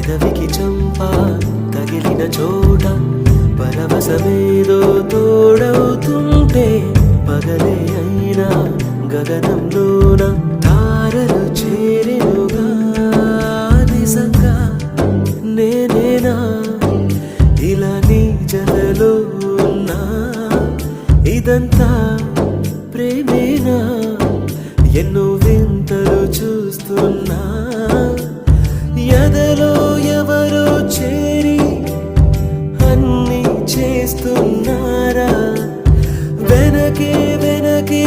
పెదవికి చంప తగిలిన చోట పరవశమేదో తోడవుతుంటే పగలే అయినా గగనంలోన తారలు చేరెనుగా నిజంగా నేనేనా ఇలా నీ జతలో ఉన్నా ఇదంతా ప్రేమేనా ఎన్నో వింతలు చూస్తున్నా ఎదలో ఎవరో చేరి అన్ని చేస్తున్నారా వెనకే వెనకే